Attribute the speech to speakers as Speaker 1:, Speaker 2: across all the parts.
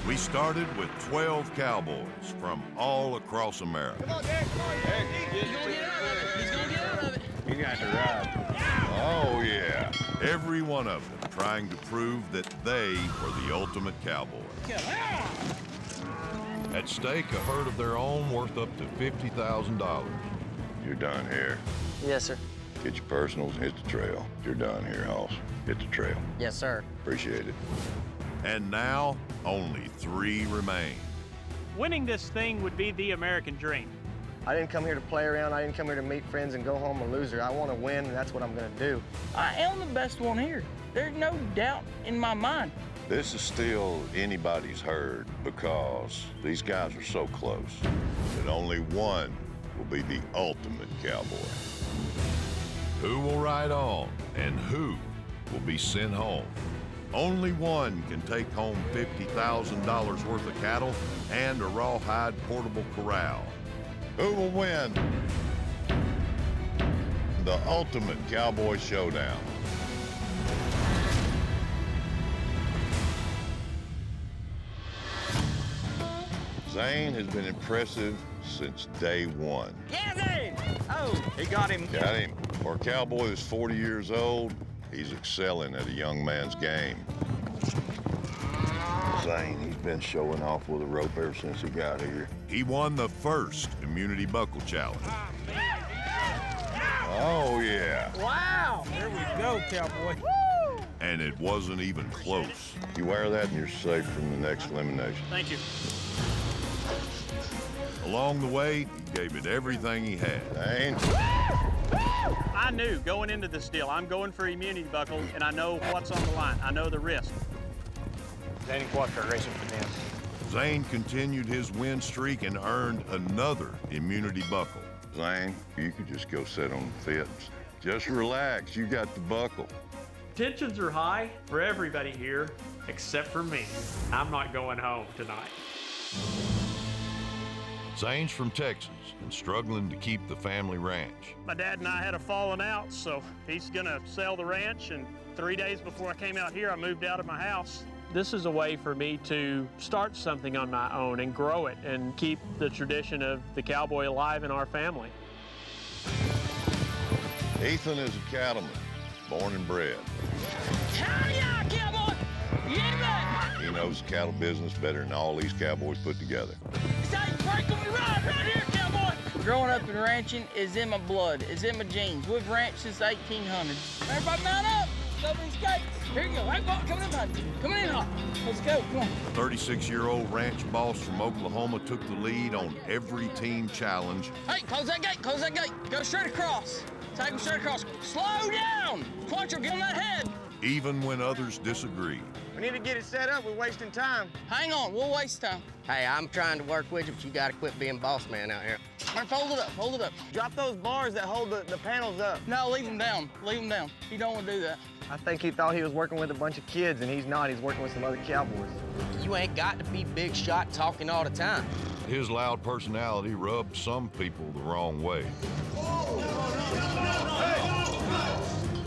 Speaker 1: We started with 12 cowboys from all across America.
Speaker 2: Come on, Derek. Come on, Derek. He's gonna get out of it. He's gonna get out of it.
Speaker 3: You got to ride.
Speaker 1: Oh, yeah. Every one of them trying to prove that they were the ultimate cowboy. At stake, a herd of their own worth up to $50,000.
Speaker 3: You're done here.
Speaker 4: Yes, sir.
Speaker 3: Get your personals, hit the trail. You're done here, Hoss. Hit the trail.
Speaker 4: Yes, sir.
Speaker 3: Appreciate it.
Speaker 1: And now, only 3 remain.
Speaker 5: Winning this thing would be the American dream.
Speaker 4: I didn't come here to play around. I didn't come here to meet friends and go home a loser. I want to win, and that's what I'm going to do.
Speaker 6: I am the best one here. There's no doubt in my mind.
Speaker 3: This is still anybody's herd because these guys are so close
Speaker 1: That only one will be the ultimate cowboy. Who will ride on and who will be sent home? Only one can take home $50,000 worth of cattle and a rawhide portable corral. Who will win the ultimate cowboy showdown? Zane has been impressive since day one.
Speaker 5: Yeah, Zane! Oh, he got him.
Speaker 1: Got him. For a cowboy that's 40 years old, he's excelling at a young man's game.
Speaker 3: Zane, he's been showing off with a rope ever since he got here.
Speaker 1: He won the first Immunity Buckle Challenge. Oh, yeah.
Speaker 5: Wow! There we go, cowboy.
Speaker 1: And it wasn't even close.
Speaker 3: You wear that and you're safe from the next elimination.
Speaker 5: Thank you.
Speaker 1: Along the way, he gave it everything he had.
Speaker 3: Zane,
Speaker 5: I knew going into this deal, I'm going for immunity buckle, and I know what's on the line. I know the risk.
Speaker 7: Zane and Quattro racing for them.
Speaker 1: Zane continued his win streak and earned another Immunity Buckle.
Speaker 3: Zane, you could just go sit on the fence. Just relax, you got the buckle.
Speaker 8: Tensions are high for everybody here, except for me. I'm not going home tonight.
Speaker 1: Zane's from Texas and struggling to keep the family ranch.
Speaker 5: My dad and I had a falling out, so he's gonna sell the ranch, and 3 days before I came out here, I moved out of my house. This is a way for me to start something on my own and grow it and keep the tradition of the cowboy alive in our family.
Speaker 1: Ethan is a cattleman, born and bred.
Speaker 6: Hell yeah, cowboy! Yeah, man!
Speaker 1: He knows the cattle business better than all these cowboys put together.
Speaker 6: Zane, break on me right here, cowboy! Growing up and ranching is in my blood, is in my genes. We've ranched since 1800. Everybody mount up! Go these gates. Here you go. Right, Bob, coming in, buddy. Coming in, Hawk. Let's go, come on.
Speaker 1: 36-year-old ranch boss from Oklahoma took the lead on every team challenge.
Speaker 6: Hey, close that gate, close that gate. Go straight across. Take him straight across. Slow down! Quattro, get on that head.
Speaker 1: Even when others disagreed.
Speaker 4: We need to get it set up. We're wasting time.
Speaker 6: Hang on, we'll waste time.
Speaker 4: Hey, I'm trying to work with you, but you gotta quit being boss man out here.
Speaker 6: All right, fold it up, fold it up.
Speaker 4: Drop those bars that hold the panels up.
Speaker 6: No, leave them down, leave them down. You don't want to do that.
Speaker 4: I think he thought he was working with a bunch of kids, and he's not. He's working with some other cowboys.
Speaker 9: You ain't got to be big shot talking all the time.
Speaker 1: His loud personality rubbed some people the wrong way.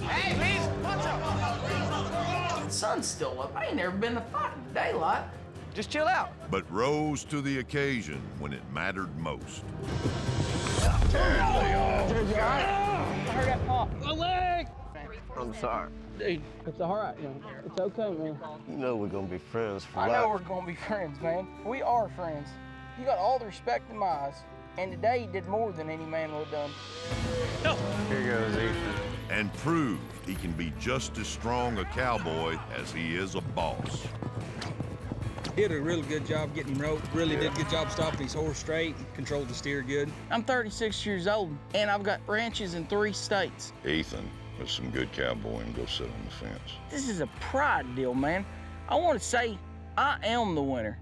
Speaker 6: Hey, please, watch out. The sun's still up. I ain't never been to fight in daylight.
Speaker 4: Just chill out.
Speaker 1: But rose to the occasion when it mattered most.
Speaker 6: I heard that pop. My leg!
Speaker 4: I'm sorry.
Speaker 6: Dude, it's all right, man. It's okay, man.
Speaker 4: You know we're gonna be friends for
Speaker 6: I know we're gonna be friends, man. We are friends. You got all the respect in my eyes. And today you did more than any man would have done.
Speaker 4: Here goes Ethan.
Speaker 1: And proved he can be just as strong a cowboy as he is a boss.
Speaker 10: He did a really good job getting him roped. Really did a good job stopping his horse straight. Controlled the steer good.
Speaker 6: I'm 36 years old, and I've got ranches in 3 states.
Speaker 3: Ethan, with some good cowboying, go sit on the fence.
Speaker 6: This is a pride deal, man. I want to say I am the winner.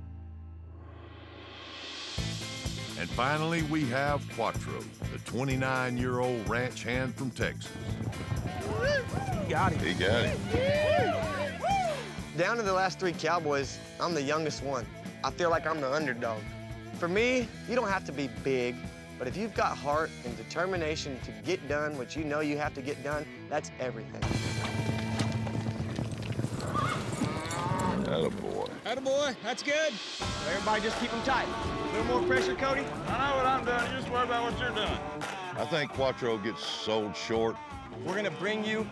Speaker 1: And finally, we have Quattro, the 29-year-old ranch hand from Texas.
Speaker 6: You got it.
Speaker 3: He got him.
Speaker 4: Down to the last 3 cowboys, I'm the youngest one. I feel like I'm the underdog. For me, you don't have to be big, but if you've got heart and determination to get done what you know you have to get done, that's everything.
Speaker 3: Attaboy.
Speaker 10: Attaboy, that's good.
Speaker 4: Everybody just keep them tight. A little more pressure, Cody.
Speaker 7: I know what I'm doing. You just worry about what you're doing.
Speaker 3: I think Quattro gets sold short.
Speaker 4: We're gonna bring you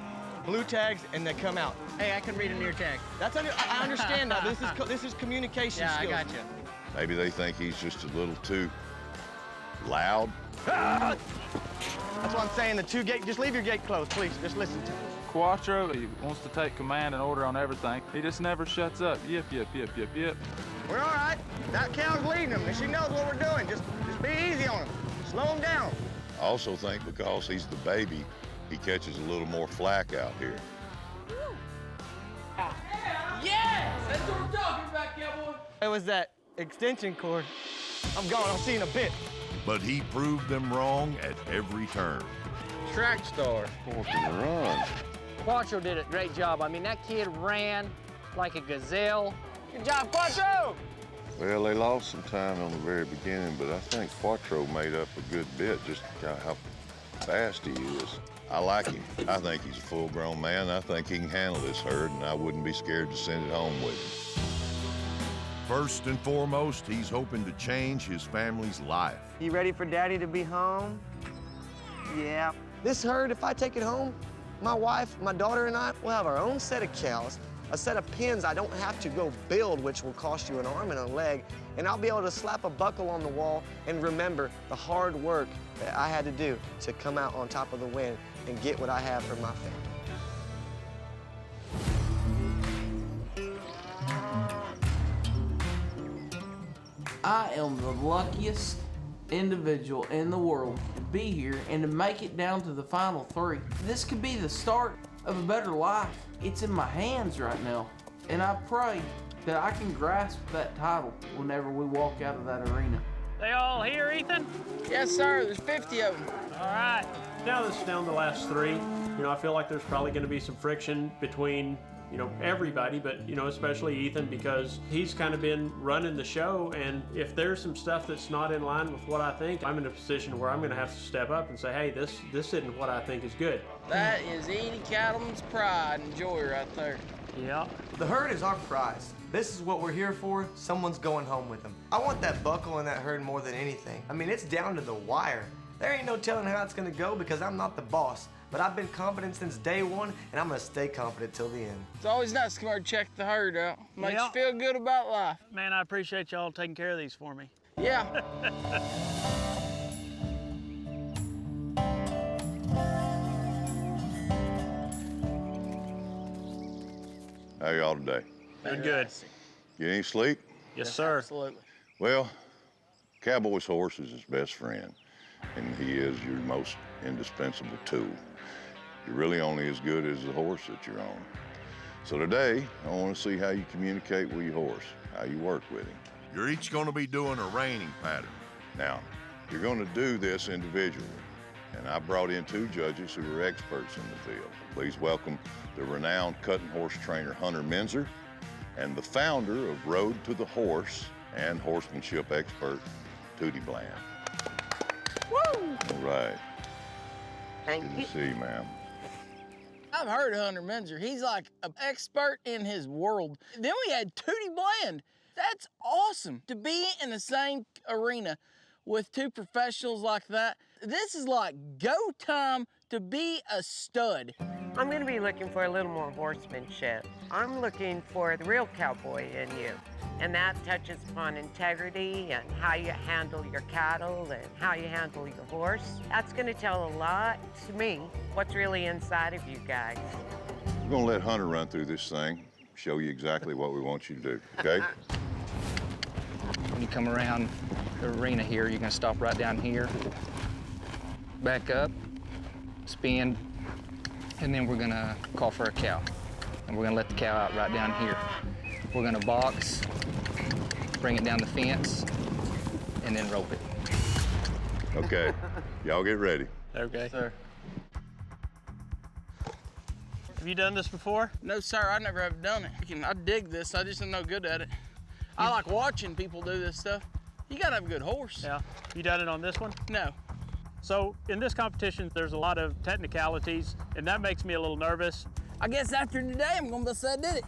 Speaker 4: blue tags and they come out.
Speaker 6: Hey, I can read an ear tag.
Speaker 4: I understand now. This is communication
Speaker 6: Yeah,
Speaker 4: skills.
Speaker 6: I got you.
Speaker 3: Maybe they think he's just a little too loud.
Speaker 4: That's what I'm saying. The two gate. Just leave your gate closed, please. Just listen to me.
Speaker 11: Quattro, he wants to take command and order on everything. He just never shuts up. Yip, yip, yip, yip, yip.
Speaker 4: We're all right. That cow's leading them, and she knows what we're doing. Just be easy on him. Slow him down.
Speaker 3: I also think because he's the baby, he catches a little more flack out here.
Speaker 6: Yes! That's what we're talking about, cowboy.
Speaker 4: It was that extension cord. I'm gone. I'll see you in a bit.
Speaker 1: But he proved them wrong at every turn.
Speaker 6: Track star.
Speaker 3: Fourth and run.
Speaker 9: Quattro did a great job. I mean, that kid ran like a gazelle.
Speaker 6: Good job, Quattro!
Speaker 3: Well, they lost some time on the very beginning, but I think Quattro made up a good bit, just how fast he is. I like him. I think he's a full-grown man. I think he can handle this herd, and I wouldn't be scared to send it home with him.
Speaker 1: First and foremost, he's hoping to change his family's life.
Speaker 4: You ready for Daddy to be home? Yeah. This herd, if I take it home, my wife, my daughter, and I will have our own set of cows, a set of pens I don't have to go build, which will cost you an arm and a leg, and I'll be able to slap a buckle on the wall and remember the hard work that I had to do to come out on top of the wind and get what I have for my family.
Speaker 6: I am the luckiest individual in the world to be here and to make it down to the final three. This could be the start of a better life. It's in my hands right now, and I pray that I can grasp that title whenever we walk out of that arena.
Speaker 5: They all here, Ethan?
Speaker 6: Yes, sir. There's 50 of them.
Speaker 5: All right. Now that's down the last three. You know, I feel like there's probably going to be some friction between, you know, everybody, but, you know, especially Ethan, because he's kind of been running the show, and if there's some stuff that's not in line with what I think, I'm in a position where I'm going to have to step up and say, hey, this isn't what I think is good.
Speaker 6: That is Edie Cattleman's pride and joy right there.
Speaker 5: Yeah.
Speaker 4: The herd is our prize. This is what we're here for. Someone's going home with them. I want that buckle in that herd more than anything. I mean, it's down to the wire. There ain't no telling how it's gonna go because I'm not the boss. But I've been confident since day one, and I'm gonna stay confident till the end.
Speaker 6: It's always nice to come over and check the herd out. Makes you feel good about life.
Speaker 5: Man, I appreciate y'all taking care of these for me.
Speaker 6: Yeah.
Speaker 3: How y'all today?
Speaker 5: Good.
Speaker 3: Get any sleep?
Speaker 5: Yes, sir.
Speaker 6: Absolutely.
Speaker 3: Well, Cowboy's horse is his best friend, and he is your most indispensable tool. You're really only as good as the horse that you're on. So today, I want to see how you communicate with your horse, how you work with him.
Speaker 1: You're each going to be doing a reining pattern.
Speaker 3: Now, you're going to do this individually, and I brought in two judges who are experts in the field. Please welcome the renowned cutting horse trainer, Hunter Menzer, and the founder of Road to the Horse and horsemanship expert, Tootie Bland.
Speaker 6: Woo!
Speaker 3: All right.
Speaker 6: Thank
Speaker 3: Good to see you, ma'am.
Speaker 6: I've heard of Hunter Menzer. He's like an expert in his world. Then we had Tootie Bland. That's awesome to be in the same arena with two professionals like that. This is like go time to be a stud.
Speaker 12: I'm gonna be looking for a little more horsemanship. I'm looking for the real cowboy in you. And that touches upon integrity and how you handle your cattle and how you handle your horse. That's gonna tell a lot to me what's really inside of you guys.
Speaker 3: We're gonna let Hunter run through this thing, show you exactly what we want you to do, okay?
Speaker 9: When you come around the arena here, you're gonna stop right down here, back up, spin, and then we're gonna call for a cow. And we're gonna let the cow out right down here. We're gonna box, bring it down the fence, and then rope it.
Speaker 3: Okay, y'all get ready.
Speaker 5: Okay.
Speaker 6: Sir.
Speaker 5: Have you done this before?
Speaker 6: No, sir, I never have done it. I dig this, I just am no good at it. I like watching people do this stuff. You gotta have a good horse.
Speaker 5: Yeah. You done it on this one?
Speaker 6: No.
Speaker 5: So in this competition, there's a lot of technicalities, and that makes me a little nervous.
Speaker 6: I guess after today, I'm gonna say I did it.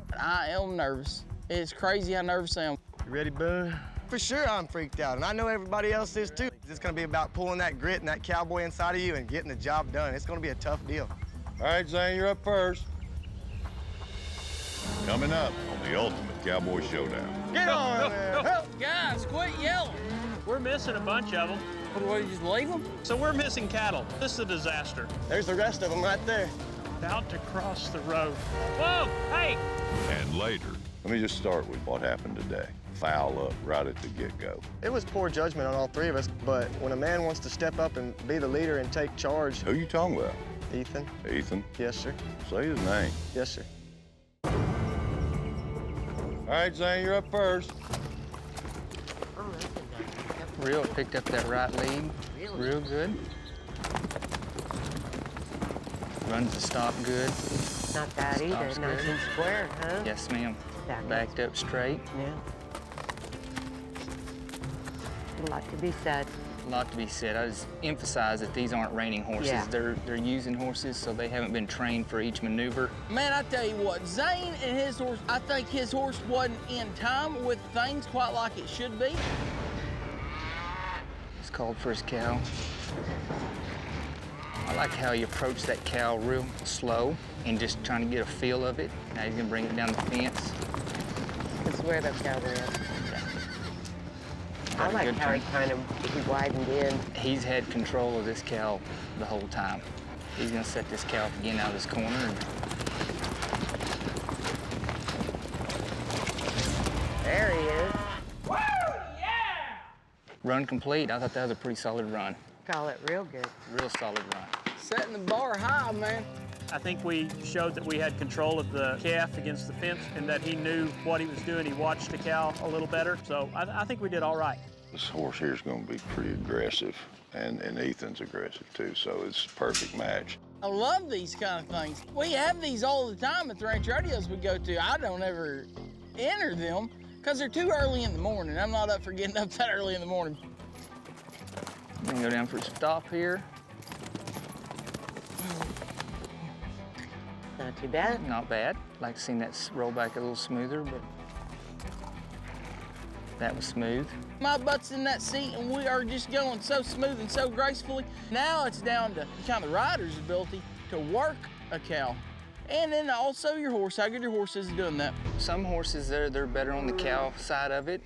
Speaker 6: But I am nervous. It's crazy how nervous I am.
Speaker 4: You ready, Boone? For sure I'm freaked out, and I know everybody else is too. It's gonna be about pulling that grit and that cowboy inside of you and getting the job done. It's gonna be a tough deal.
Speaker 3: All right, Zane, you're up first. Coming up on the Ultimate Cowboy Showdown.
Speaker 4: Get on there! Help!
Speaker 6: Guys, quit yelling.
Speaker 5: We're missing a bunch of them.
Speaker 6: What, do we just leave them?
Speaker 5: So we're missing cattle. This is a disaster.
Speaker 4: There's the rest of them right there.
Speaker 5: About to cross the road. Whoa, hey!
Speaker 1: And later,
Speaker 3: Let me just start with what happened today. Foul up right at the get-go.
Speaker 4: It was poor judgment on all three of us, but when a man wants to step up and be the leader and take charge...
Speaker 3: Who you talking about?
Speaker 4: Ethan.
Speaker 3: Ethan?
Speaker 4: Yes, sir.
Speaker 3: Say his name.
Speaker 4: Yes, sir.
Speaker 3: All right, Zane, you're up first.
Speaker 9: Real picked up that right lead. Real good. Runs the stop good.
Speaker 12: Not bad either.
Speaker 9: Stops
Speaker 12: Nice
Speaker 9: good.
Speaker 12: and square, huh?
Speaker 9: Yes, ma'am.
Speaker 12: That
Speaker 9: Backed up straight.
Speaker 12: Yeah. A lot to be said.
Speaker 9: A lot to be said. I just emphasize that these aren't reining horses.
Speaker 12: Yeah.
Speaker 9: They're using horses, so they haven't been trained for each maneuver.
Speaker 6: Man, I tell you what, Zane and his horse, I think his horse wasn't in time with things quite like it should be.
Speaker 9: He's called for his cow. I like how he approached that cow real slow and just trying to get a feel of it. Now he's gonna bring it down the fence.
Speaker 12: This is where the cowboy is. I
Speaker 9: Got a
Speaker 12: like
Speaker 9: good
Speaker 12: how he
Speaker 9: turn.
Speaker 12: kind of he widened in.
Speaker 9: He's had control of this cow the whole time. He's gonna set this cow up again out of this corner. And
Speaker 12: There he is.
Speaker 9: run complete. I thought that was a pretty solid run.
Speaker 12: Call it real good.
Speaker 9: Real solid run.
Speaker 6: Setting the bar high, man.
Speaker 5: I think we showed that we had control of the calf against the fence and that he knew what he was doing. He watched the cow a little better. So I think we did all right.
Speaker 3: This horse here is going to be pretty aggressive, and Ethan's aggressive too, so it's a perfect match.
Speaker 6: I love these kind of things. We have these all the time at the ranch rodeos we go to. I don't ever enter them because they're too early in the morning. I'm not up for getting up that early in the morning.
Speaker 9: I'm gonna go down for a stop here.
Speaker 12: Not too bad.
Speaker 9: Not bad. Like to see that roll back a little smoother, but that was smooth.
Speaker 6: My butt's in that seat and we are just going so smooth and so gracefully. Now it's down to kind of the rider's ability to work a cow. And then also your horse, how good your horse is at doing that.
Speaker 9: Some horses, they're better on the cow side of it.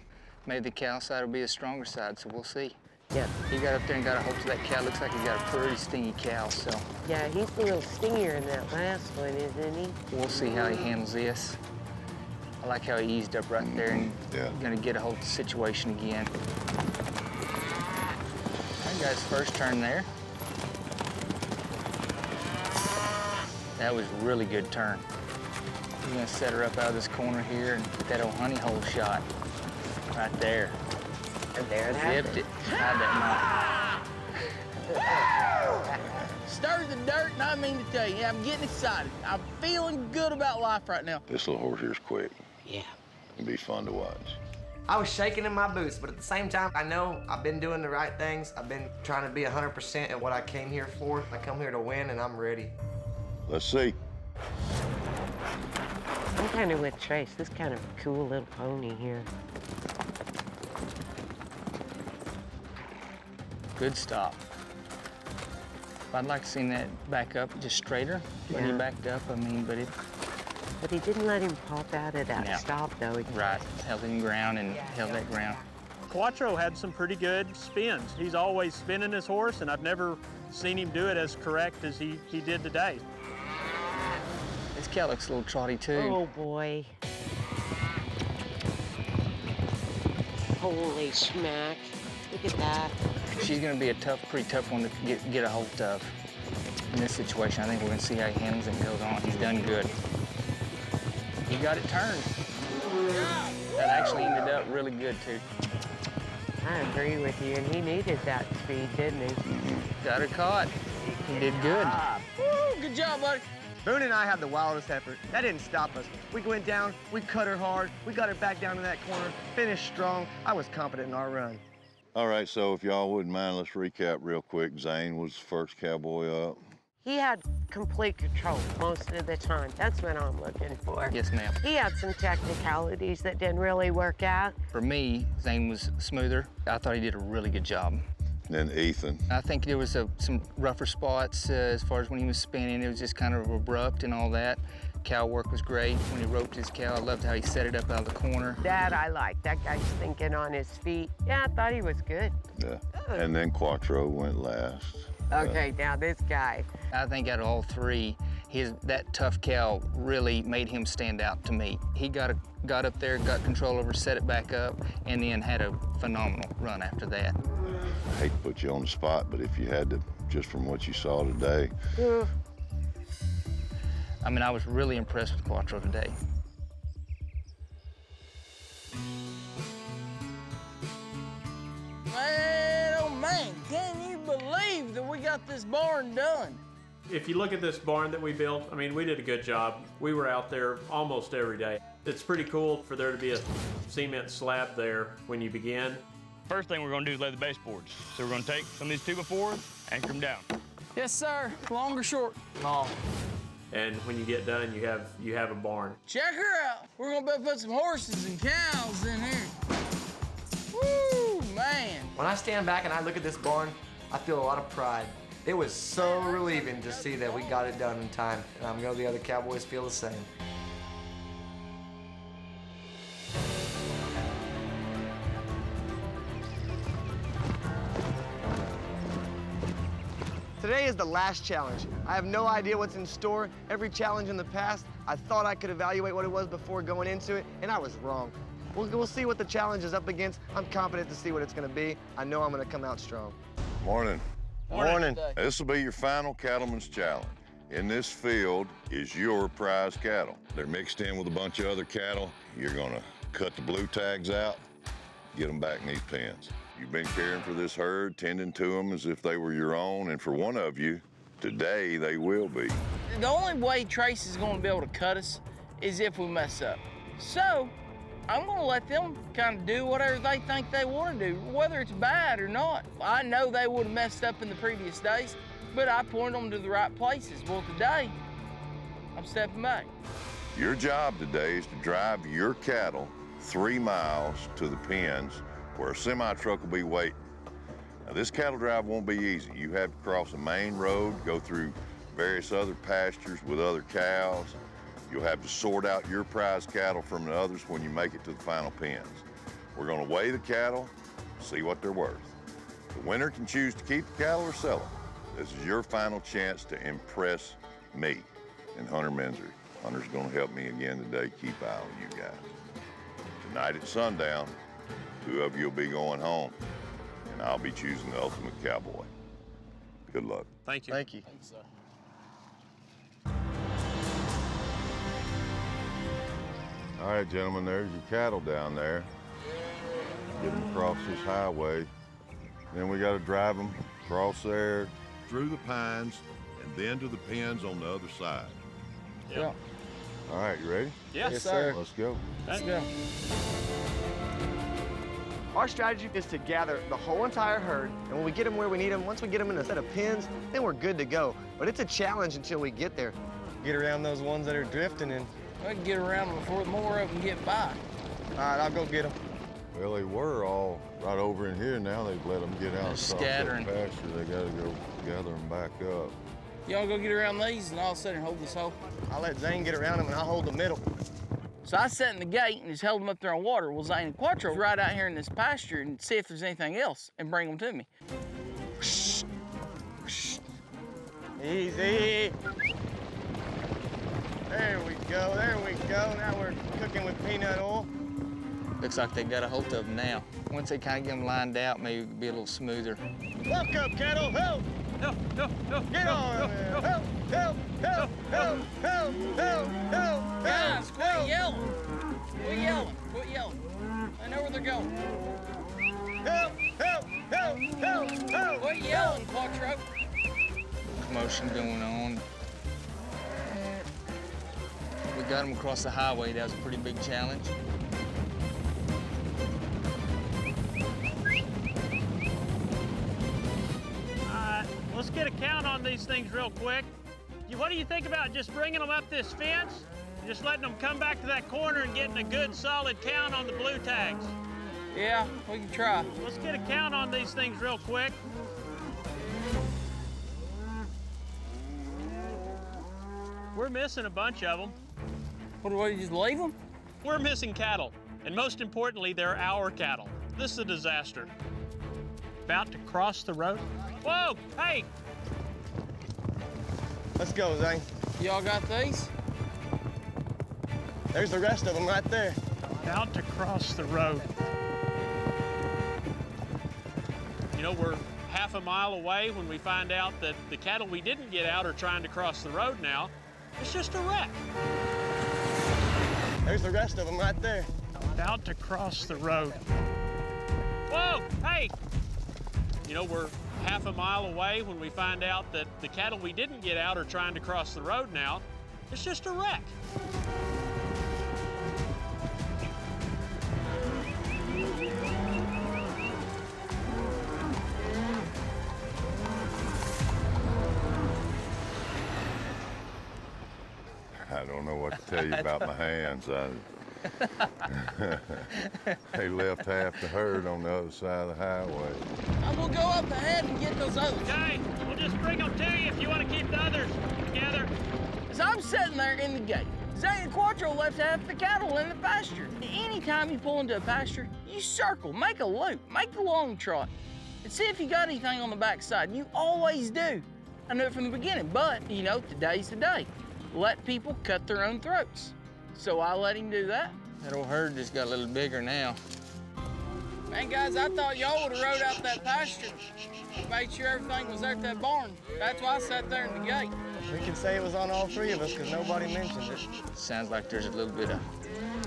Speaker 9: Maybe the cow side will be a stronger side, so we'll see.
Speaker 12: Yeah.
Speaker 9: He got up there and got a hold of that cow. Looks like he got a pretty stingy cow, so
Speaker 12: Yeah, he's a little stingier in that last one, isn't he?
Speaker 9: we'll see how he handles this. I like how he eased up right there and
Speaker 3: Yeah.
Speaker 9: gonna get a hold of the situation again. I got his first turn there. That was a really good turn. He's gonna set her up out of this corner here and get that old honey hole shot right there.
Speaker 12: And there it
Speaker 9: Zipped
Speaker 12: happened.
Speaker 9: it. Hide that
Speaker 6: Stir the dirt, and I mean to tell you, I'm getting excited. I'm feeling good about life right now.
Speaker 3: This little horse here's quick.
Speaker 12: Yeah.
Speaker 3: It'll be fun to watch.
Speaker 4: I was shaking in my boots, but at the same time, I know I've been doing the right things. I've been trying to be 100% at what I came here for. I come here to win, and I'm ready.
Speaker 3: Let's see.
Speaker 12: I'm kind of with Trace. This kind of cool little pony here.
Speaker 9: Good stop. I'd like to see that back up just straighter. When he
Speaker 12: Yeah.
Speaker 9: backed up, I mean, but it,
Speaker 12: But he didn't let him pop out of that
Speaker 9: Yeah.
Speaker 12: stop, though.
Speaker 9: right, held him ground and held that ground.
Speaker 5: Quattro had some pretty good spins. He's always spinning his horse, and I've never seen him do it as correct as he did today.
Speaker 9: This cow looks a little trotty too.
Speaker 12: Oh, boy. Holy smack. Look at that.
Speaker 9: She's gonna be a pretty tough one to get a hold of. In this situation, I think we're gonna see how he handles it and goes on. He's done good. He got it turned. That actually ended up really good too.
Speaker 12: I agree with you, and he needed that speed, didn't he?
Speaker 9: Got her caught. He did good.
Speaker 6: Woo, good job, buddy.
Speaker 4: Boone and I had the wildest effort. That didn't stop us. We went down, we cut her hard, we got her back down in that corner, finished strong. I was confident in our run.
Speaker 3: All right, so if y'all wouldn't mind, let's recap real quick. Zane was the first cowboy up.
Speaker 12: He had complete control most of the time. That's what I'm looking for.
Speaker 9: Yes, ma'am.
Speaker 12: He had some technicalities that didn't really work out.
Speaker 9: For me, Zane was smoother. I thought he did a really good job.
Speaker 3: Then Ethan.
Speaker 9: I think there was some rougher spots as far as when he was spinning. It was just kind of abrupt and all that. Cow work was great. When he roped his cow, I loved how he set it up out of the corner.
Speaker 12: That I like. That guy's thinking on his feet. Yeah, I thought he was good.
Speaker 3: Yeah. And then Quattro went last.
Speaker 12: Okay, now this guy.
Speaker 9: I think out of all three, that tough cow really made him stand out to me. He got up there, got control over, set it back up, and then had a phenomenal run after that.
Speaker 3: I hate to put you on the spot, but if you had to, just from what you saw today.
Speaker 9: I mean, I was really impressed with Quattro today.
Speaker 6: Man, oh man, can you believe that we got this barn done?
Speaker 8: If you look at this barn that we built, I mean, we did a good job. We were out there almost every day. It's pretty cool for there to be a cement slab there when you begin.
Speaker 2: First thing we're gonna do is lay the baseboards. So we're gonna take some of these 2x4s, anchor them down.
Speaker 6: Yes, sir. Long or short?
Speaker 8: Long. And when you get done, you have a barn.
Speaker 6: Check her out. We're gonna be able to put some horses and cows in here. Woo, man.
Speaker 4: When I stand back and I look at this barn, I feel a lot of pride. It was so relieving to see that we got it done in time, and I'm sure the other cowboys feel the same. Today is the last challenge. I have no idea what's in store. Every challenge in the past, I thought I could evaluate what it was before going into it, and I was wrong. We'll see what the challenge is up against. I'm confident to see what it's gonna be. I know I'm gonna come out strong.
Speaker 3: Morning.
Speaker 4: Morning.
Speaker 3: This will be your final cattleman's challenge. In this field is your prize cattle. They're mixed in with a bunch of other cattle. You're gonna cut the blue tags out, get them back in these pens. You've been caring for this herd, tending to them as if they were your own, and for one of you, today they will be.
Speaker 6: The only way Trace is gonna be able to cut us is if we mess up. So, I'm gonna let them kind of do whatever they think they wanna do, whether it's bad or not. I know they would have messed up in the previous days, but I pointed them to the right places. Well, today, I'm stepping back.
Speaker 3: Your job today is to drive your cattle 3 miles to the pens where a semi-truck will be waiting. Now, this cattle drive won't be easy. You have to cross a main road, go through various other pastures with other cows. You'll have to sort out your prize cattle from the others when you make it to the final pens. We're gonna weigh the cattle, see what they're worth. The winner can choose to keep the cattle or sell them. This is your final chance to impress me and Hunter Minzer. Hunter's gonna help me again today, keep eye on you guys. Tonight at sundown, 2 of you will be going home, and I'll be choosing the ultimate cowboy. Good luck.
Speaker 8: Thank you.
Speaker 4: Thank you.
Speaker 6: Thanks, sir.
Speaker 3: All right, gentlemen, there's your cattle down there. Get them across this highway. Then we gotta drive them across there, through the pines, and then to the pens on the other side.
Speaker 6: Yeah.
Speaker 3: All right, you ready?
Speaker 8: Yes,
Speaker 6: sir.
Speaker 3: Let's go.
Speaker 6: Let's go.
Speaker 4: Our strategy is to gather the whole entire herd, and when we get them where we need them, once we get them in a set of pens, then we're good to go. But it's a challenge until we get there. Get around those ones that are drifting and...
Speaker 6: We can get around them before more of them get by.
Speaker 4: All right, I'll go get them.
Speaker 3: Well, they were all right over in here. Now they've let them get out across that
Speaker 6: Scattering.
Speaker 3: pasture. They gotta go gather them back up.
Speaker 6: You wanna go get around these and all of a sudden hold this hole?
Speaker 4: I'll let Zane get around them and I'll hold the middle.
Speaker 6: So I sat in the gate and just held them up there on water. Well, Zane and Quattro right out here in this pasture and see if there's anything else and bring them to me.
Speaker 4: Easy. There we go, there we go. Now we're cooking with peanut oil.
Speaker 9: Looks like they got a hold of them now. Once they kind of get them lined out, maybe it could be a little smoother.
Speaker 4: Walk up, cattle, help!
Speaker 8: No.
Speaker 4: Get on there! Help, help, help, help, help, help, help,
Speaker 6: Guys,
Speaker 4: help,
Speaker 6: quit yelling. Quit yelling. Quit yelling. I know where they're going.
Speaker 4: help, help, help, help, help.
Speaker 6: Quit yelling, Quattro.
Speaker 9: Commotion going on. We got them across the highway. That was a pretty big challenge.
Speaker 5: Let's get a count on these things real quick. What do you think about just bringing them up this fence, and just letting them come back to that corner and getting a good solid count on the blue tags?
Speaker 6: Yeah, we can try.
Speaker 5: Let's get a count on these things real quick. We're missing a bunch of them.
Speaker 6: What do we just leave them?
Speaker 5: We're missing cattle, and most importantly, they're our cattle. This is a disaster. About to cross the road. Whoa, hey!
Speaker 4: Let's go, Zane.
Speaker 6: Y'all got these?
Speaker 4: There's the rest of them right there.
Speaker 5: About to cross the road. You know, we're half a mile away when we find out that the cattle we didn't get out are trying to cross the road now. It's just a wreck.
Speaker 4: There's the rest of them right there.
Speaker 5: About to cross the road. Whoa, hey! You know, we're half a mile away when we find out that the cattle we didn't get out are trying to cross the road now. It's just a wreck.
Speaker 3: I don't know what to tell you about my hands. They left half the herd on the other side of the highway.
Speaker 6: I'm gonna go up ahead and get those others.
Speaker 5: Okay, we'll just bring them to you if you want to keep the others together.
Speaker 6: As I'm sitting there in the gate, Zane and Quattro left half the cattle in the pasture. Anytime you pull into a pasture, you circle, make a loop, make the long trot, and see if you got anything on the backside. You always do. I knew it from the beginning, but, you know, today's the day. Let people cut their own throats. So I let him do that.
Speaker 9: That old herd just got a little bigger now.
Speaker 6: Man, guys, I thought y'all would have rode out that pasture. Made sure everything was there at that barn. That's why I sat there in the gate.
Speaker 4: We can say it was on all three of us because nobody mentioned it.
Speaker 9: Sounds like there's a little bit of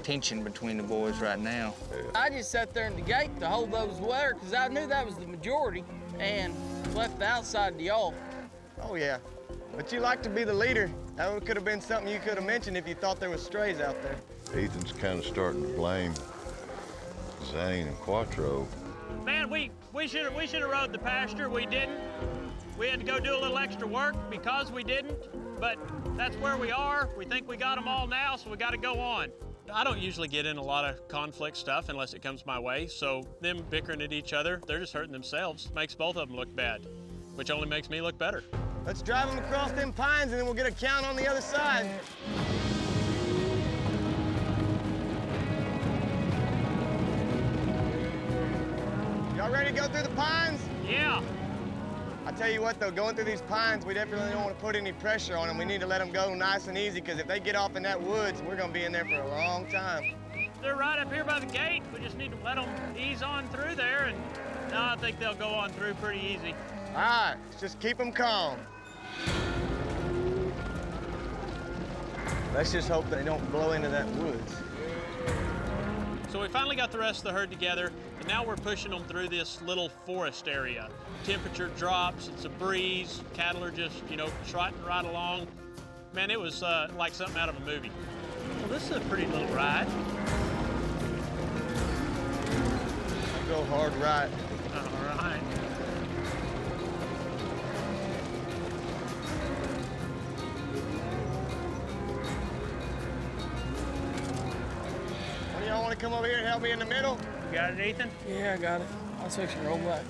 Speaker 9: tension between the boys right now.
Speaker 6: I just sat there in the gate to hold those there because I knew that was the majority and left the outside to y'all.
Speaker 4: Oh, yeah. But you like to be the leader. That could have been something you could have mentioned if you thought there was strays out there.
Speaker 3: Ethan's kind of starting to blame Zane and Quattro.
Speaker 5: Man, we should have rode the pasture. We didn't. We had to go do a little extra work because we didn't. But that's where we are. We think we got them all now, so we got to go on. I don't usually get in a lot of conflict stuff unless it comes my way. So them bickering at each other, they're just hurting themselves. Makes both of them look bad, which only makes me look better.
Speaker 4: Let's drive them across them pines and then we'll get a count on the other side. Y'all ready to go through the pines?
Speaker 5: Yeah.
Speaker 4: I tell you what though, going through these pines, we definitely don't want to put any pressure on them. We need to let them go nice and easy because if they get off in that woods, we're gonna be in there for a long time.
Speaker 5: They're right up here by the gate. We just need to let them ease on through there and no, I think they'll go on through pretty easy.
Speaker 4: All right, let's just keep them calm. Let's just hope they don't blow into that woods.
Speaker 5: So we finally got the rest of the herd together, and now we're pushing them through this little forest area. Temperature drops, it's a breeze, cattle are just, you know, trotting right along. Man, it was like something out of a movie. Well, this is a pretty little ride.
Speaker 4: Go hard right.
Speaker 5: All right.
Speaker 4: Y'all want to come over here and help me in the middle?
Speaker 5: You got it, Ethan?
Speaker 6: Yeah, I got it. I'll fix and roll back.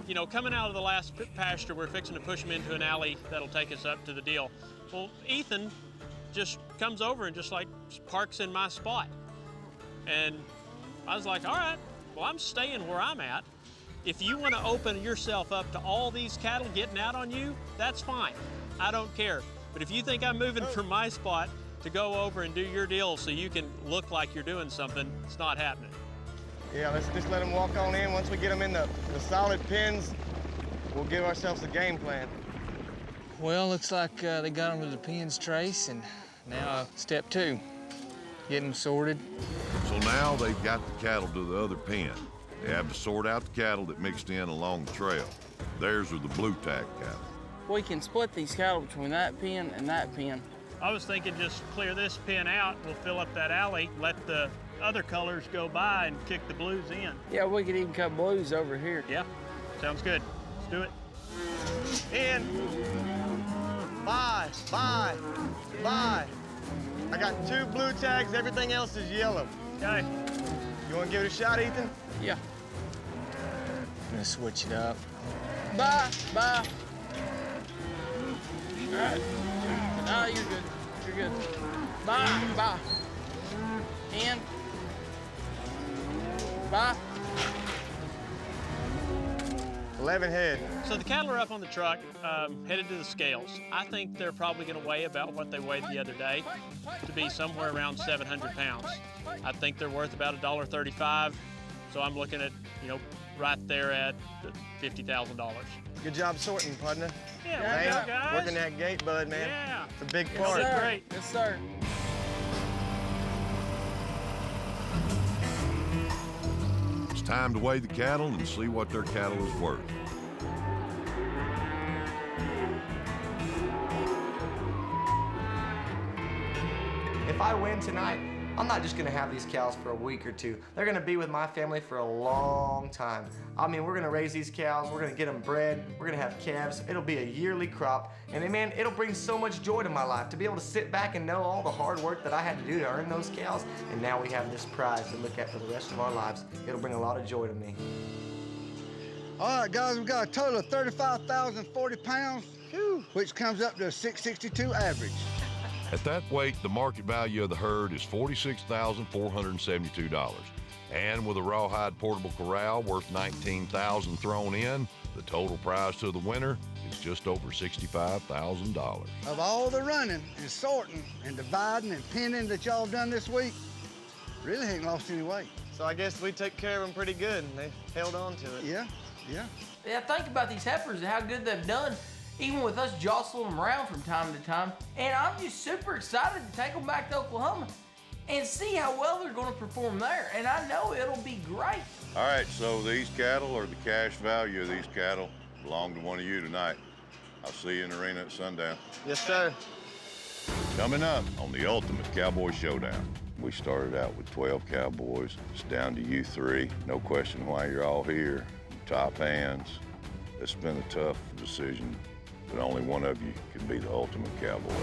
Speaker 5: You know, coming out of the last pasture, we're fixing to push them into an alley that'll take us up to the deal. Well, Ethan just comes over and just like parks in my spot. And I was like, all right, well, I'm staying where I'm at. If you want to open yourself up to all these cattle getting out on you, that's fine. I don't care. But if you think I'm moving from my spot to go over and do your deal so you can look like you're doing something, it's not happening.
Speaker 4: Yeah, let's just let them walk on in. Once we get them in the solid pens, we'll give ourselves a game plan.
Speaker 9: Well, looks like they got them to the pens, Trace, and now step 2, get them sorted.
Speaker 1: So now they've got the cattle to the other pen. They have to sort out the cattle that mixed in along the trail. Theirs are the blue tack cattle.
Speaker 6: We can split these cattle between that pen and that pen.
Speaker 5: I was thinking just clear this pen out, we'll fill up that alley, let the other colors go by and kick the blues in.
Speaker 6: Yeah, we could even cut blues over here.
Speaker 5: Yeah, sounds good. Let's do it.
Speaker 4: In. Bye. Bye. Bye. I got 2 blue tags. Everything else is yellow.
Speaker 5: Okay.
Speaker 4: You want to give it a shot, Ethan?
Speaker 6: Yeah. I'm gonna switch it up. Bye. Bye. All right. No, you're good. You're good. Bye. Bye. In. Bye.
Speaker 4: 11 head.
Speaker 5: So the cattle are up on the truck, headed to the scales. I think they're probably going to weigh about what they weighed the other day, to be somewhere around 700 pounds. I think they're worth about $1.35, so I'm looking at, right there at $50,000.
Speaker 4: Good job sorting, partner.
Speaker 5: Yeah,
Speaker 4: Hey,
Speaker 5: good job, guys.
Speaker 4: working that gate, bud, man.
Speaker 5: Yeah.
Speaker 4: It's a big
Speaker 5: Yes,
Speaker 4: part.
Speaker 5: sir. Great.
Speaker 6: Yes, sir.
Speaker 1: It's time to weigh the cattle and see what their cattle is worth.
Speaker 4: If I win tonight, I'm not just gonna have these cows for a week or 2. They're gonna be with my family for a long time. I mean, we're gonna raise these cows, we're gonna get them bred, we're gonna have calves. It'll be a yearly crop, and man, it'll bring so much joy to my life to be able to sit back and know all the hard work that I had to do to earn those cows, and now we have this prize to look at for the rest of our lives. It'll bring a lot of joy to me.
Speaker 13: All right, guys, we've got a total of 35,040 pounds, which comes up to a 662 average.
Speaker 1: At that weight, the market value of the herd is $46,472. And with a rawhide portable corral worth $19,000 thrown in, the total prize to the winner is just over $65,000.
Speaker 13: Of all the running and sorting and dividing and pinning that y'all have done this week, really ain't lost any weight.
Speaker 4: So I guess we took care of them pretty good, and they held on to it.
Speaker 13: Yeah.
Speaker 6: Yeah, think about these heifers and how good they've done, even with us jostling them around from time to time. And I'm just super excited to take them back to Oklahoma and see how well they're going to perform there. And I know it'll be great.
Speaker 3: All right, so these cattle, or the cash value of these cattle, belong to one of you tonight. I'll see you in the arena at sundown.
Speaker 4: Yes, sir.
Speaker 3: Coming up on the Ultimate Cowboy Showdown. We started out with 12 cowboys. It's down to you 3. No question why you're all here. Top hands. It's been a tough decision, but only one of you can be the ultimate cowboy.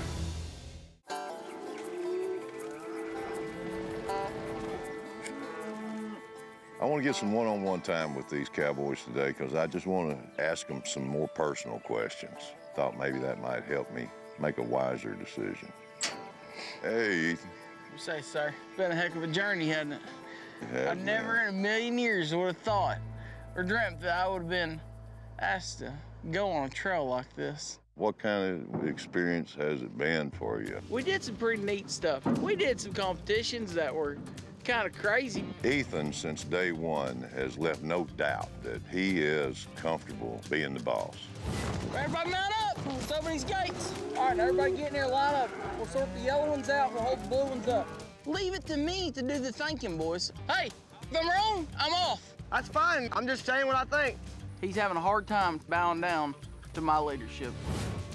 Speaker 3: I want to get some one-on-one time with these cowboys today because I just want to ask them some more personal questions. Thought maybe that might help me make a wiser decision. Hey, Ethan.
Speaker 6: You say, sir, it's been a heck of a journey, hasn't it?
Speaker 3: Yeah,
Speaker 6: I've never in a million years would have thought or dreamt that I would have been asked to go on a trail like this.
Speaker 3: What kind of experience has it been for you?
Speaker 6: We did some pretty neat stuff. We did some competitions that were kind of crazy.
Speaker 3: Ethan, since day one, has left no doubt that he is comfortable being the boss.
Speaker 6: Everybody mount up. Let's open these gates. All right, everybody get in there, line up. We'll sort the yellow ones out. We'll hold the blue ones up. Leave it to me to do the thinking, boys. Hey, if I'm wrong, I'm off.
Speaker 4: That's fine. I'm just saying what I think.
Speaker 6: He's having a hard time bowing down to my leadership.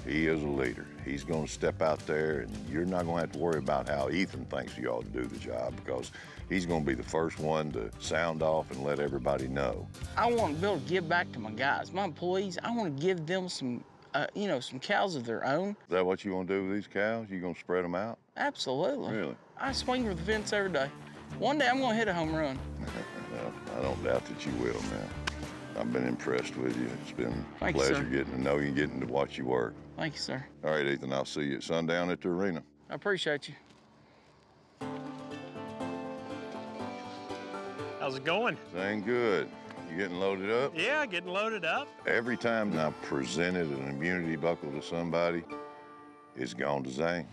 Speaker 3: He is a leader. He's going to step out there, and you're not going to have to worry about how Ethan thinks you ought to do the job because he's going to be the first one to sound off and let everybody know.
Speaker 6: I want to be able to give back to my guys, my employees. I want to give them some, some cows of their own.
Speaker 3: Is that what you want to do with these cows? You going to spread them out?
Speaker 6: Absolutely.
Speaker 3: Really?
Speaker 6: I swing for the fence every day. One day I'm going to hit a home run.
Speaker 3: Well, I don't doubt that you will, man. I've been impressed with you. It's been a
Speaker 6: Thank you,
Speaker 3: pleasure
Speaker 6: sir.
Speaker 3: getting to know you and getting to watch you work.
Speaker 6: Thank you, sir.
Speaker 3: All right, Ethan, I'll see you at sundown at the arena.
Speaker 6: I appreciate you.
Speaker 5: How's it going?
Speaker 3: Ain't good. You getting loaded up?
Speaker 5: Yeah, getting loaded up.
Speaker 3: Every time I presented an immunity buckle to somebody, it's gone to Zane.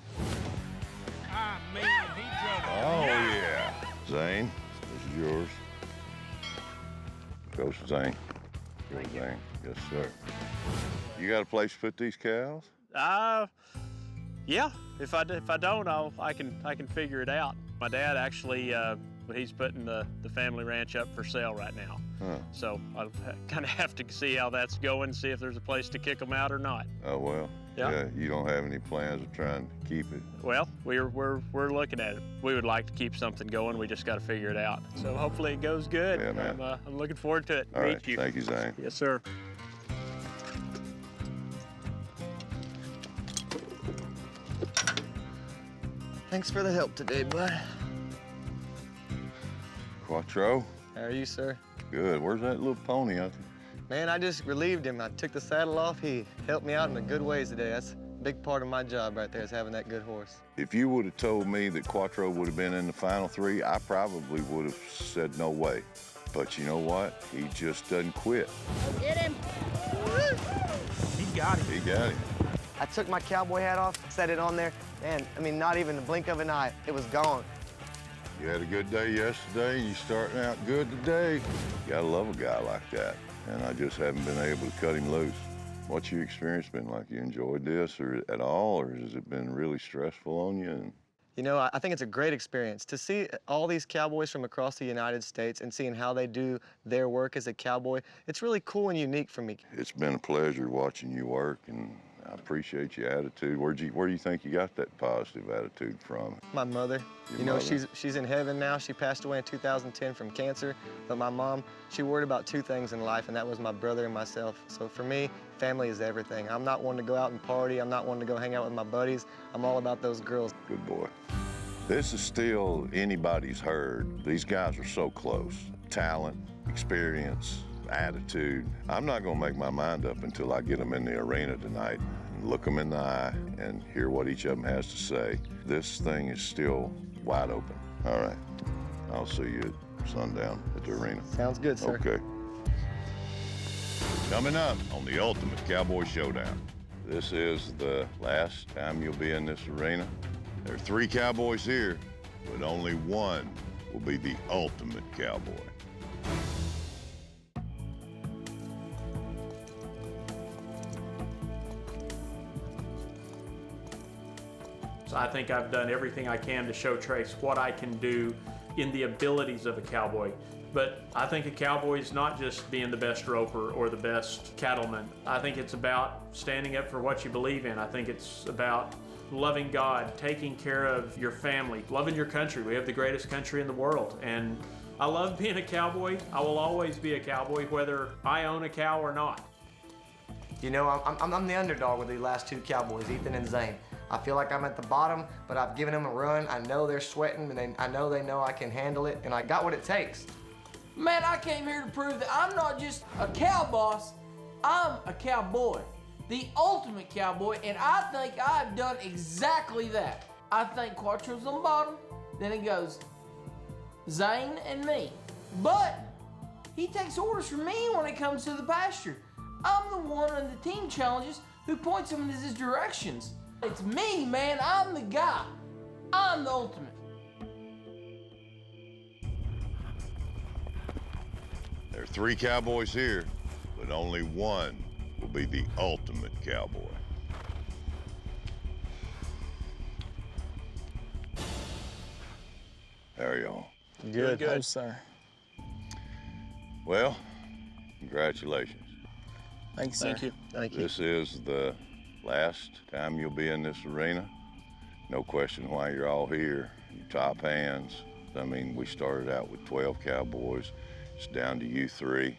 Speaker 3: Oh, yeah. Zane, this is yours. Coach Zane. Go, Zane. Yes, sir. You got a place to put these cows?
Speaker 5: Yeah. If I don't, I can figure it out. My dad actually, he's putting the family ranch up for sale right now.
Speaker 3: Huh.
Speaker 5: So I'll kind of have to see how that's going, see if there's a place to kick them out or not.
Speaker 3: Oh, well.
Speaker 5: Yeah.
Speaker 3: You don't have any plans of trying to keep it?
Speaker 5: Well, we're looking at it. We would like to keep something going. We just got to figure it out. So hopefully it goes good.
Speaker 3: Yeah, man.
Speaker 5: I'm looking forward to it.
Speaker 3: All right.
Speaker 5: Meet you.
Speaker 3: Thank you, Zane.
Speaker 5: Yes, sir.
Speaker 4: Thanks for the help today, bud.
Speaker 3: Quattro?
Speaker 4: How are you, sir?
Speaker 3: Good. Where's that little pony out there?
Speaker 4: Man, I just relieved him. I took the saddle off. He helped me out in a good ways today. That's a big part of my job right there, is having that good horse.
Speaker 3: If you would have told me that Quattro would have been in the final three, I probably would have said no way. But you know what? He just doesn't quit.
Speaker 6: Get him.
Speaker 5: He got him.
Speaker 3: He got him.
Speaker 4: I took my cowboy hat off, set it on there, and I mean, not even the blink of an eye, it was gone.
Speaker 3: You had a good day yesterday, you starting out good today. You gotta love a guy like that, and I just haven't been able to cut him loose. What's your experience been like? You enjoyed this or at all, or has it been really stressful on you?
Speaker 4: You know, I think it's a great experience to see all these cowboys from across the United States and seeing how they do their work as a cowboy. It's really cool and unique for me.
Speaker 3: It's been a pleasure watching you work, and I appreciate your attitude. Where do you think you got that positive attitude from?
Speaker 4: My mother.
Speaker 3: Your
Speaker 4: You know,
Speaker 3: mother?
Speaker 4: she's in heaven now. She passed away in 2010 from cancer. But my mom, she worried about two things in life, and that was my brother and myself. So for me, family is everything. I'm not one to go out and party. I'm not one to go hang out with my buddies. I'm all about those girls.
Speaker 3: Good boy. This is still anybody's herd. These guys are so close. Talent, experience, attitude. I'm not gonna make my mind up until I get them in the arena tonight, look them in the eye, and hear what each of them has to say. This thing is still wide open. All right, I'll see you at sundown at the arena.
Speaker 4: Sounds good, sir.
Speaker 3: Okay. Coming up on the Ultimate Cowboy Showdown. This is the last time you'll be in this arena. There are 3 cowboys here, but only one will be the ultimate cowboy.
Speaker 8: So I think I've done everything I can to show Trace what I can do in the abilities of a cowboy. But I think a cowboy is not just being the best roper or the best cattleman. I think it's about standing up for what you believe in. I think it's about loving God, taking care of your family, loving your country. We have the greatest country in the world. And I love being a cowboy. I will always be a cowboy, whether I own a cow or not.
Speaker 4: You know, I'm the underdog with the last 2 cowboys, Ethan and Zane. I feel like I'm at the bottom, but I've given them a run. I know they're sweating, and I know they know I can handle it, and I got what it takes.
Speaker 6: Man, I came here to prove that I'm not just a cow boss, I'm a cowboy. The ultimate cowboy, and I think I've done exactly that. I think Quattro's on the bottom, then it goes Zane and me. But he takes orders from me when it comes to the pasture. I'm the one in the team challenges who points him in his directions. It's me, man, I'm the guy. I'm the ultimate.
Speaker 3: There are 3 cowboys here, but only one will be the ultimate cowboy. How are y'all?
Speaker 4: Good.
Speaker 10: Oh, sir.
Speaker 3: Well, congratulations.
Speaker 10: Thanks, sir.
Speaker 4: Thank you.
Speaker 3: This is the last time you'll be in this arena. No question why you're all here. You top hands. I mean, we started out with 12 cowboys. It's down to you 3.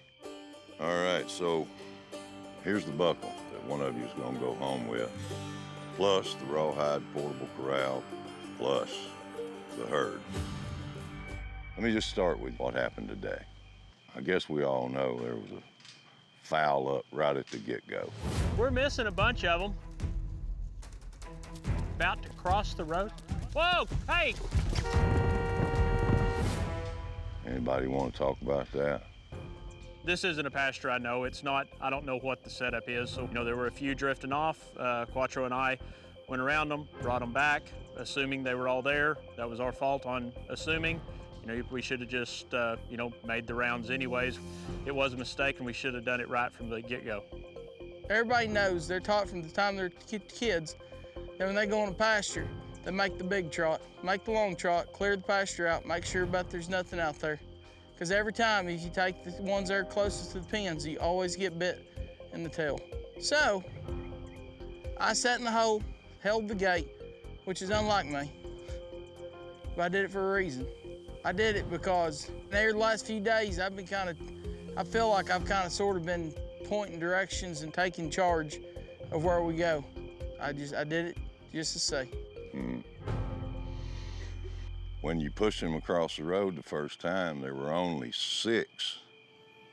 Speaker 3: All right, so here's the buckle that one of you is gonna go home with, plus the rawhide portable corral, plus the herd. Let me just start with what happened today. I guess we all know there was a foul up right at the get-go.
Speaker 5: We're missing a bunch of them. About to cross the road. Whoa, hey!
Speaker 3: Anybody want to talk about that?
Speaker 5: This isn't a pasture, I know. It's not, I don't know what the setup is. So, you know, there were a few drifting off. Quattro and I went around them, brought them back, assuming they were all there. That was our fault on assuming. You know, we should have just, you know, made the rounds anyways. It was a mistake, and we should have done it right from the get-go.
Speaker 6: Everybody knows, they're taught from the time they're kids that when they go on a pasture, they make the big trot, make the long trot, clear the pasture out, make sure there's nothing out there. Because every time, if you take the ones that are closest to the pens, you always get bit in the tail. So, I sat in the hole, held the gate, which is unlike me, but I did it for a reason. I did it because there the last few days, I feel like I've kind of sort of been pointing directions and taking charge of where we go. I did it just to say.
Speaker 3: When you pushed him across the road the first time, there were only 6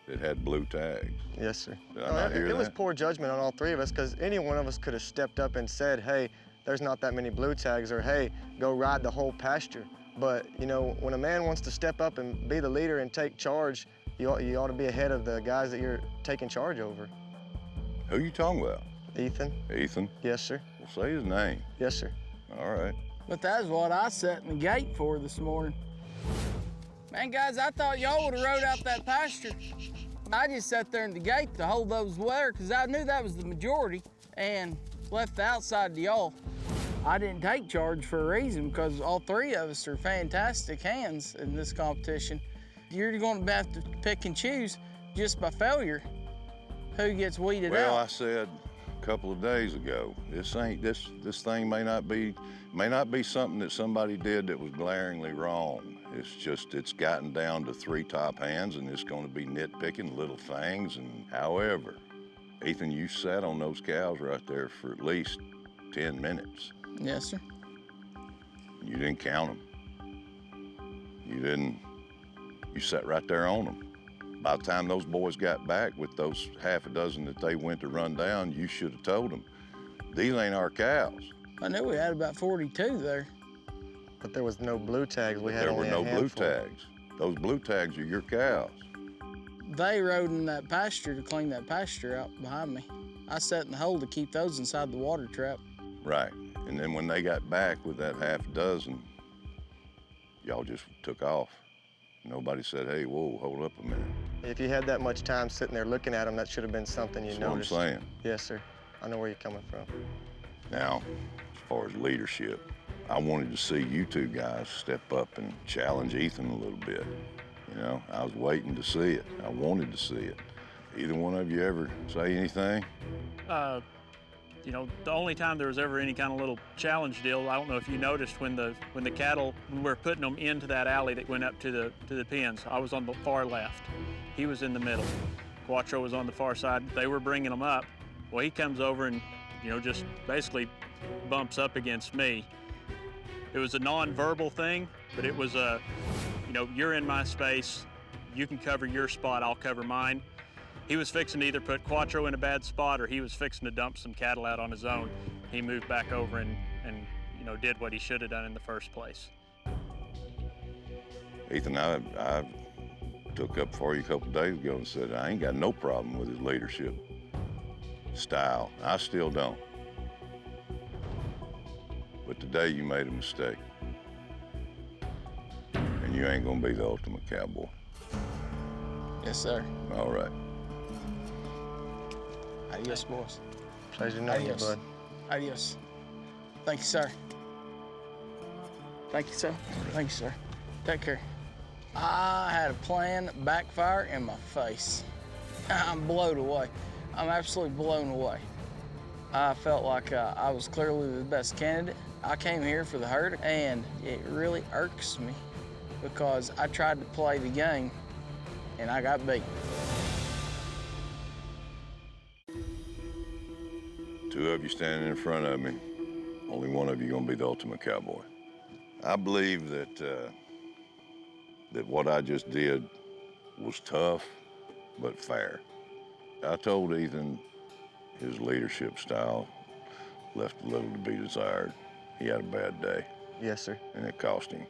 Speaker 3: that had blue tags.
Speaker 4: Yes, sir.
Speaker 3: Did I not hear
Speaker 4: it
Speaker 3: that?
Speaker 4: was poor judgment on all 3 of us because any one of us could have stepped up and said, hey, there's not that many blue tags, or hey, go ride the whole pasture. But, you know, when a man wants to step up and be the leader and take charge, you ought to be ahead of the guys that you're taking charge over.
Speaker 3: Who you talking about?
Speaker 4: Ethan.
Speaker 3: Ethan?
Speaker 4: Yes, sir.
Speaker 3: Well, say his name.
Speaker 4: Yes, sir.
Speaker 3: All right.
Speaker 6: But that's what I set in the gate for this morning. Man, guys, I thought y'all would have rode out that pasture. I just sat there in the gate to hold those there because I knew that was the majority and left the outside to y'all. I didn't take charge for a reason because all 3 of us are fantastic hands in this competition. You're going to have to pick and choose just by failure who gets weeded out.
Speaker 3: Well, I said a couple of days ago, this thing may not be something that somebody did that was glaringly wrong. It's gotten down to 3 top hands, and it's going to be nitpicking little things. And however, Ethan, you sat on those cows right there for at least 10 minutes.
Speaker 6: Yes, sir.
Speaker 3: You didn't count them. You sat right there on them. By the time those boys got back with those half a dozen that they went to run down, you should have told them, these ain't our cows.
Speaker 6: I knew we had about 42 there.
Speaker 4: But there was no blue tags.
Speaker 3: There were no blue tags. Those blue tags are your cows.
Speaker 6: They rode in that pasture to clean that pasture out behind me. I sat in the hole to keep those inside the water trap.
Speaker 3: Right. And then when they got back with that half a dozen, y'all just took off. Nobody said, hey, whoa, hold up a minute.
Speaker 4: If you had that much time sitting there looking at them, that should have been something you noticed.
Speaker 3: That's what I'm saying.
Speaker 4: Yes, sir. I know where you're coming from.
Speaker 3: Now, as far as leadership, I wanted to see you 2 guys step up and challenge Ethan a little bit. You know, I was waiting to see it. I wanted to see it. Either one of you ever say anything?
Speaker 5: You know, the only time there was ever any kind of little challenge deal, I don't know if you noticed when the cattle, when we were putting them into that alley that went up to the pens, I was on the far left. He was in the middle. Quattro was on the far side. They were bringing them up. Well, he comes over and, you know, just basically bumps up against me. It was a non-verbal thing, but it was a, you know, you're in my space. You can cover your spot, I'll cover mine. He was fixing to either put Quattro in a bad spot or he was fixing to dump some cattle out on his own. He moved back over and you know, did what he should have done in the first place.
Speaker 3: Ethan, I took up for you a couple days ago and said I ain't got no problem with his leadership style. I still don't. But today you made a mistake. And you ain't gonna be the ultimate cowboy.
Speaker 6: Yes, sir.
Speaker 3: All right.
Speaker 6: Adios, boys.
Speaker 4: Pleasure knowing you, bud.
Speaker 6: Adios. Thank you, sir. Thank you, sir. Thank you, sir. Take care. I had a plan backfire in my face. I'm blown away. I'm absolutely blown away. I felt like I was clearly the best candidate. I came here for the herd, and it really irks me because I tried to play the game, and I got beat.
Speaker 3: 2 of you standing in front of me, only one of you gonna be the ultimate cowboy. I believe that that what I just did was tough, but fair. I told Ethan his leadership style left a little to be desired. He had a bad day.
Speaker 4: Yes, sir.
Speaker 3: And it cost him.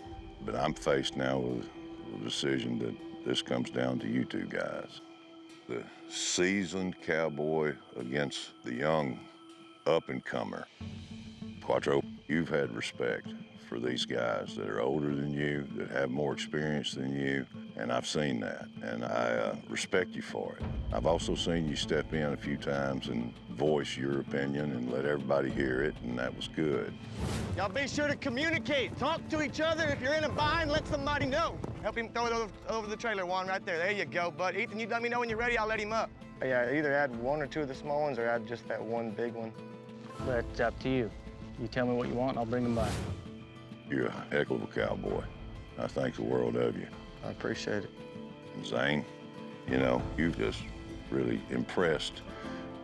Speaker 3: But I'm faced now with a decision that this comes down to you 2 guys. The seasoned cowboy against the young up-and-comer. Quattro, you've had respect for these guys that are older than you, that have more experience than you, and I've seen that, and I respect you for it. I've also seen you step in a few times and voice your opinion and let everybody hear it, and that was good.
Speaker 4: Y'all be sure to communicate. Talk to each other. If you're in a bind, let somebody know. Help him throw it over the trailer, Juan, right there. There you go, bud. Ethan, you let me know when you're ready. I'll let him up. Yeah, either add 1 or 2 of the small ones or add just that one big one.
Speaker 9: But it's up to you. You tell me what you want, and I'll bring them by.
Speaker 3: You're a heck of a cowboy. I think the world of you.
Speaker 4: I appreciate it.
Speaker 3: And Zane, you know, you've just really impressed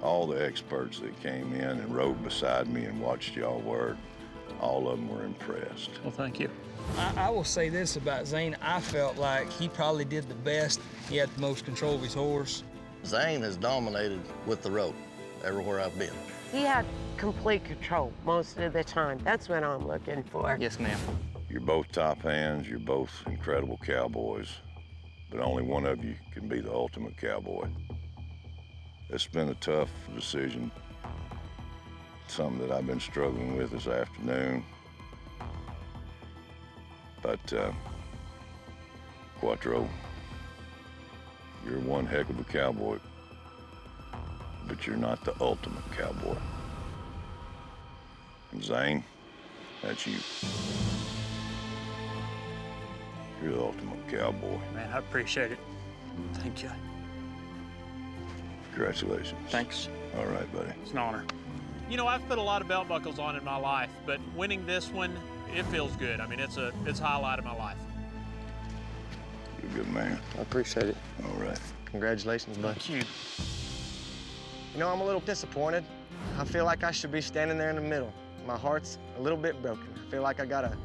Speaker 3: all the experts that came in and rode beside me and watched y'all work. all of them were impressed.
Speaker 5: Well, thank you.
Speaker 10: I will say this about Zane. I felt like he probably did the best. He had the most control of his horse.
Speaker 14: Zane has dominated with the rope everywhere I've been.
Speaker 12: He had complete control most of the time. That's what I'm looking for.
Speaker 9: Yes, ma'am.
Speaker 3: You're both top hands, you're both incredible cowboys, but only one of you can be the ultimate cowboy. It's been a tough decision, something that I've been struggling with this afternoon. But, Quattro, you're one heck of a cowboy, but you're not the ultimate cowboy. And Zane, that's you. You're the ultimate cowboy.
Speaker 5: Man, I appreciate it. Thank you.
Speaker 3: Congratulations.
Speaker 5: Thanks.
Speaker 3: All right, buddy.
Speaker 5: It's an honor. You know, I've put a lot of belt buckles on in my life, but winning this one, it feels good. I mean, it's a highlight of my life.
Speaker 3: You're a good man.
Speaker 4: I appreciate it.
Speaker 3: All right.
Speaker 4: Congratulations, bud.
Speaker 5: Thank you.
Speaker 4: You know, I'm a little disappointed. I feel like I should be standing there in the middle. My heart's a little bit broken. I feel like I got an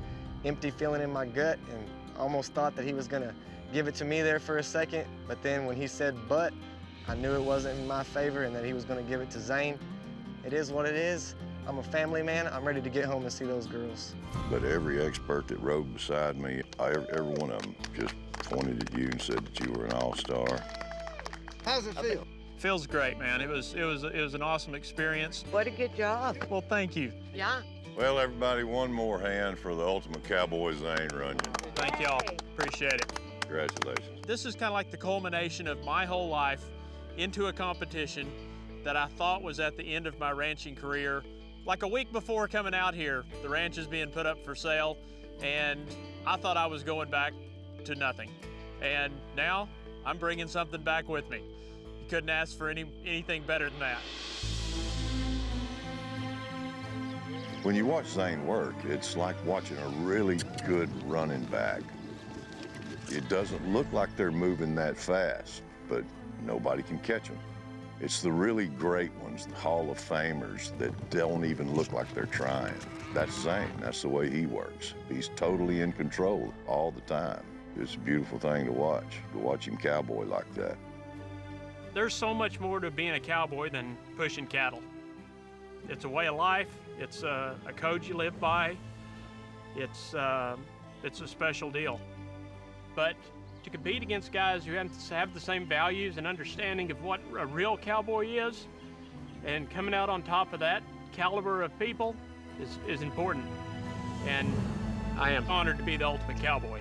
Speaker 4: empty feeling in my gut, and almost thought that he was gonna give it to me there for a second, but then when he said but, I knew it wasn't in my favor and that he was gonna give it to Zane. It is what it is. I'm a family man. I'm ready to get home and see those girls.
Speaker 3: But every expert that rode beside me, every one of them just pointed at you and said that you were an all-star.
Speaker 13: How's it feel?
Speaker 5: Feels great, man. It was an awesome experience.
Speaker 12: What a good job.
Speaker 5: Well, thank you.
Speaker 12: Yeah.
Speaker 3: Well, everybody, one more hand for the ultimate cowboy, Zane Runyon.
Speaker 5: Thank y'all. Appreciate it.
Speaker 3: Congratulations.
Speaker 5: This is kind of like the culmination of my whole life into a competition that I thought was at the end of my ranching career. Like a week before coming out here, the ranch is being put up for sale, and I thought I was going back to nothing. And now I'm bringing something back with me. You couldn't ask for anything better than that.
Speaker 3: When you watch Zane work, it's like watching a really good running back. It doesn't look like they're moving that fast, but nobody can catch them. It's the really great ones, the Hall of Famers, that don't even look like they're trying. That's Zane. That's the way he works. He's totally in control all the time. It's a beautiful thing to watch him cowboy like that.
Speaker 5: There's so much more to being a cowboy than pushing cattle. It's a way of life. It's a code you live by. It's a special deal. But to compete against guys who have the same values and understanding of what a real cowboy is, and coming out on top of that caliber of people is important. And I am honored to be the ultimate cowboy.